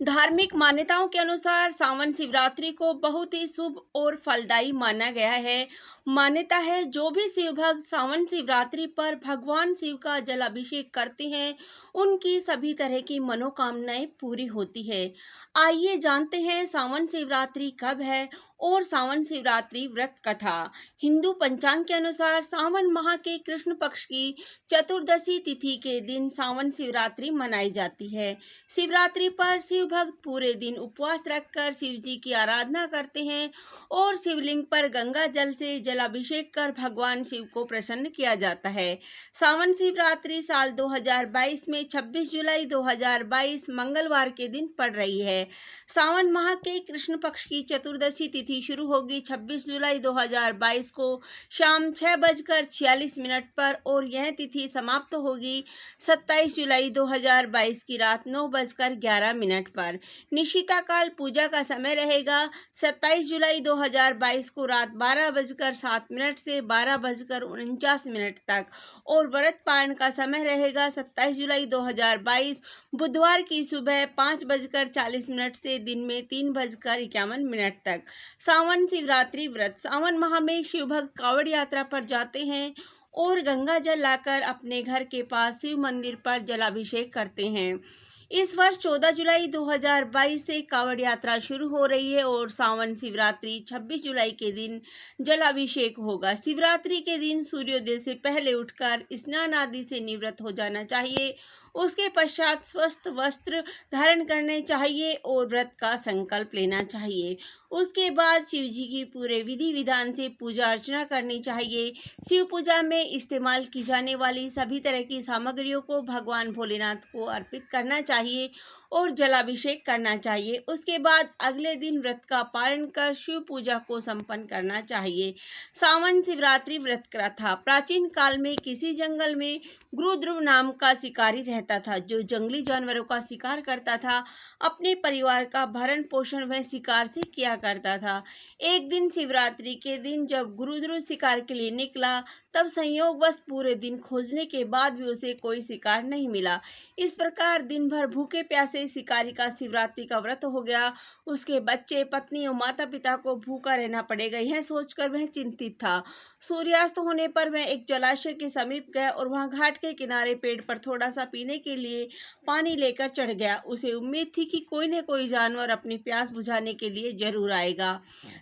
धार्मिक मान्यताओं के अनुसार सावन शिवरात्रि को बहुत ही शुभ और फलदायी माना गया है। मान्यता है जो भी शिव भक्त सावन शिवरात्रि पर भगवान शिव का जलाभिषेक करते हैं, उनकी सभी तरह की मनोकामनाएं पूरी होती है। आइए जानते हैं सावन शिवरात्रि कब है और सावन शिवरात्रि व्रत कथा। हिंदू पंचांग के अनुसार सावन माह के कृष्ण पक्ष की चतुर्दशी तिथि के दिन सावन शिवरात्रि मनाई जाती है। शिवरात्रि पर शिव भक्त पूरे दिन उपवास रखकर शिव जी की आराधना करते हैं और शिवलिंग पर गंगा जल से जलाभिषेक कर भगवान शिव को प्रसन्न किया जाता है। सावन शिवरात्रि साल 2022 में 26 जुलाई 2022 मंगलवार के दिन पड़ रही है। सावन माह के कृष्ण पक्ष की चतुर्दशी तिथि शुरू होगी 26 जुलाई 2022 को शाम 6:46 पर और यह तिथि समाप्त होगी 27 जुलाई 2022 की रात 9:11 पर। निशिता काल पूजा का समय रहेगा 27 जुलाई 2022 को रात 12:07 से 12:49 तक और व्रत पारण का समय रहेगा 27 जुलाई 2022 बुधवार की सुबह 5:40 से दिन में 3:51 तक। सावन शिवरात्रि व्रत। सावन माह में शिव भक्त कांवड़ यात्रा पर जाते हैं और गंगा जल लाकर अपने घर के पास शिव मंदिर पर जलाभिषेक करते हैं। इस वर्ष 14 जुलाई 2022 से कांवड़ यात्रा शुरू हो रही है और सावन शिवरात्रि 26 जुलाई के दिन जलाभिषेक होगा। शिवरात्रि के दिन सूर्योदय से पहले उठकर स्नान आदि से निवृत्त हो जाना चाहिए। उसके पश्चात स्वस्थ वस्त्र धारण करने चाहिए और व्रत का संकल्प लेना चाहिए। उसके बाद शिव जी की पूरे विधि विधान से पूजा अर्चना करनी चाहिए। शिव पूजा में इस्तेमाल की जाने वाली सभी तरह की सामग्रियों को भगवान भोलेनाथ को अर्पित करना चाहिए और जलाभिषेक करना चाहिए। उसके बाद अगले दिन व्रत का पारण कर शिव पूजा को संपन्न करना चाहिए। सावन शिवरात्रि व्रत कथा। प्राचीन काल में किसी जंगल में गुरुध्रुव नाम का शिकारी रहता था, जो जंगली जानवरों का शिकार करता था। अपने परिवार का भरण पोषण वह शिकार से किया करता था। एक दिन शिवरात्रि के दिन जब गुरुध्रुव शिकार के लिए निकला, तब संयोगवश पूरे दिन खोजने के बाद भी उसे कोई शिकार नहीं मिला। इस प्रकार दिन भर भूखे प्यासे शिकारी का शिवरात्रि का व्रत हो गया। उसके बच्चे, पत्नी और माता पिता को भूखा रहना पड़ेगा, यह सोचकर वह चिंतित था। सूर्यास्त होने पर वह एक जलाशय के समीप गया और वहां घाट के किनारे पेड़ पर थोड़ा सा पीने के लिए पानी लेकर चढ़ गया। उसे उम्मीद थी कि कोई न कोई जानवर अपनी प्यास बुझाने के लिए जरूर आएगा।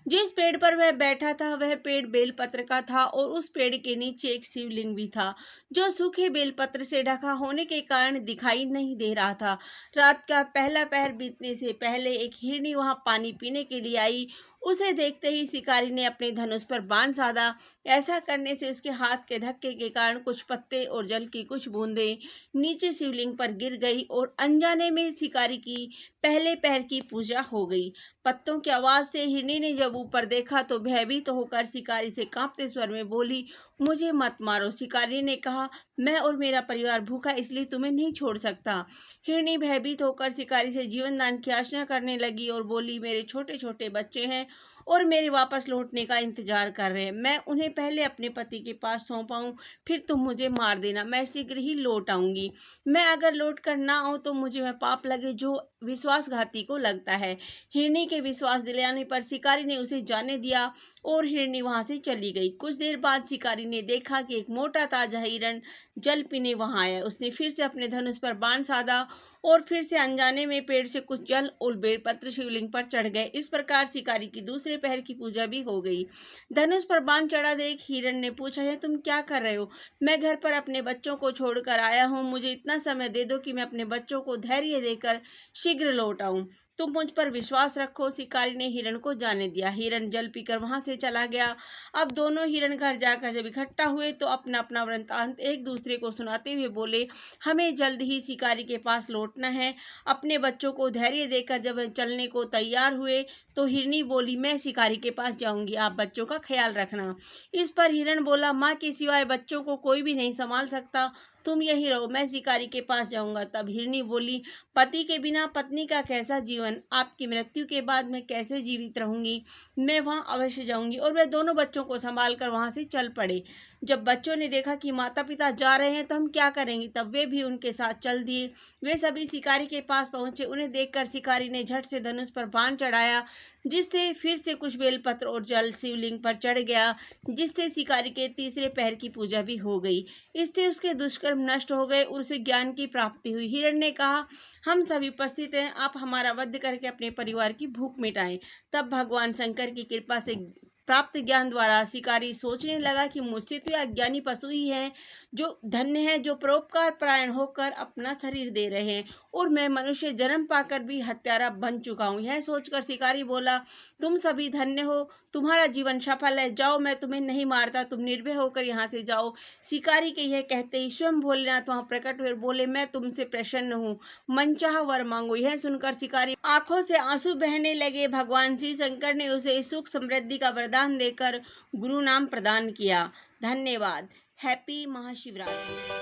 जिस पेड़ पर वह बैठा था वह पेड़ बेलपत्र का था और उस पेड़ के नीचे एक शिवलिंग भी था, जो सूखे बेलपत्र से ढका होने के कारण दिखाई नहीं दे रहा था। रात का पहला पहर बीतने से पहले एक हिरनी वहां पानी पीने के लिए आई। उसे देखते ही शिकारी ने अपने धनुष पर बाण साधा। ऐसा करने से उसके हाथ के धक्के के कारण कुछ पत्ते और जल की कुछ बूंदें नीचे शिवलिंग पर गिर गई और अनजाने में शिकारी की पहले पैर की पूजा हो गई। पत्तों की आवाज से हिरनी ने जब ऊपर देखा तो भयभीत होकर शिकारी से कांपते स्वर में बोली, मुझे मत मारो। शिकारी ने कहा, मैं और मेरा परिवार भूखा इसलिए तुम्हें नहीं छोड़ सकता। हिरनी भयभीत होकर शिकारी से जीवन दान की याचना करने लगी और बोली, मेरे छोटे छोटे बच्चे हैं और मेरे वापस लौटने का इंतजार कर रहे हैं। मैं उन्हें पहले अपने पति के पास सौंपाऊं, फिर तुम मुझे मार देना। मैं शीघ्र ही लौट आऊंगी। मैं अगर लौट कर ना आऊं तो मुझे वह पाप लगे जो विश्वासघाती को लगता है। हिरनी के विश्वास दिलाने पर शिकारी ने उसे जाने दिया और हिरनी वहां से चली गई। कुछ देर बाद शिकारी ने देखा कि एक मोटा ताजा हिरण जल पीने वहां आया। उसने फिर से अपने धनुष पर बाण साधा और फिर से अनजाने में पेड़ से कुछ जल और बेलपत्र शिवलिंग पर चढ़ गए। इस प्रकार शिकारी की दूसरे पहर की पूजा भी हो गई। धनुष पर बाण चढ़ा देख हिरण ने पूछा, यह तुम क्या कर रहे हो? मैं घर पर अपने बच्चों को छोड़कर आया हूँ। मुझे इतना समय दे दो कि मैं अपने बच्चों को धैर्य देकर शीघ्र लौट आऊं। तुम मुझ पर विश्वास रखो। शिकारी ने हिरण को जाने दिया। हिरण जल पीकर वहां से चला गया। अब दोनों हिरण घर जाकर जब इकट्ठा हुए तो अपना अपना वृत्तांत एक दूसरे को सुनाते हुए बोले, हमें जल्द ही शिकारी के पास लौटना है। अपने बच्चों को धैर्य देकर जब वे चलने को तैयार हुए तो हिरनी बोली, मैं शिकारी के पास जाऊंगी, आप बच्चों का ख्याल रखना। इस पर हिरण बोला, माँ के सिवाय बच्चों को कोई भी नहीं संभाल सकता। तुम यहीं रहो, मैं शिकारी के पास जाऊंगा। तब हिरनी बोली, पति के बिना पत्नी का कैसा जीवन, आपकी मृत्यु के बाद मैं कैसे जीवित रहूंगी। मैं वहां अवश्य जाऊंगी। और वे दोनों बच्चों को संभाल कर वहां से चल पड़े। जब बच्चों ने देखा कि माता पिता जा रहे हैं तो हम क्या करेंगे, तब वे भी उनके साथ चल दिए। वे सभी शिकारी के पास पहुंचे। उन्हें देखकर शिकारी ने झट से धनुष पर बाण चढ़ाया, जिससे फिर से कुछ बेलपत्र और जल शिवलिंग पर चढ़ गया, जिससे शिकारी के तीसरे पहर की पूजा भी हो गई। इससे उसके दुष्कर्म नष्ट हो गए और उसे ज्ञान की प्राप्ति हुई। हिरण ने कहा, हम सभी उपस्थित हैं, आप हमारा वध करके अपने परिवार की भूख मिटाएं। तब भगवान शंकर की कृपा से प्राप्त ज्ञान द्वारा शिकारी सोचने लगा कि मुझसे तो यह अज्ञानी पशु ही है जो धन्य है, जो परोपकार परायण होकर अपना शरीर दे रहे हैं, और मैं मनुष्य जन्म पाकर भी हत्यारा बन चुका हूँ। यह सोचकर शिकारी बोला, तुम सभी धन्य हो, तुम्हारा जीवन सफल है, जाओ, मैं तुम्हें नहीं मारता, तुम निर्भय होकर यहाँ से जाओ। शिकारी के यह कहते ही स्वयं भोलेनाथ वहां प्रकट हुए, बोले, मैं तुमसे प्रसन्न हूँ, मनचाहा वर मांगो। यह सुनकर शिकारी आंखों से आंसू बहने लगे। भगवान श्री शंकर ने उसे सुख समृद्धि का वरदान देकर गुरु नाम प्रदान किया। धन्यवाद। हैप्पी महाशिवरात्रि।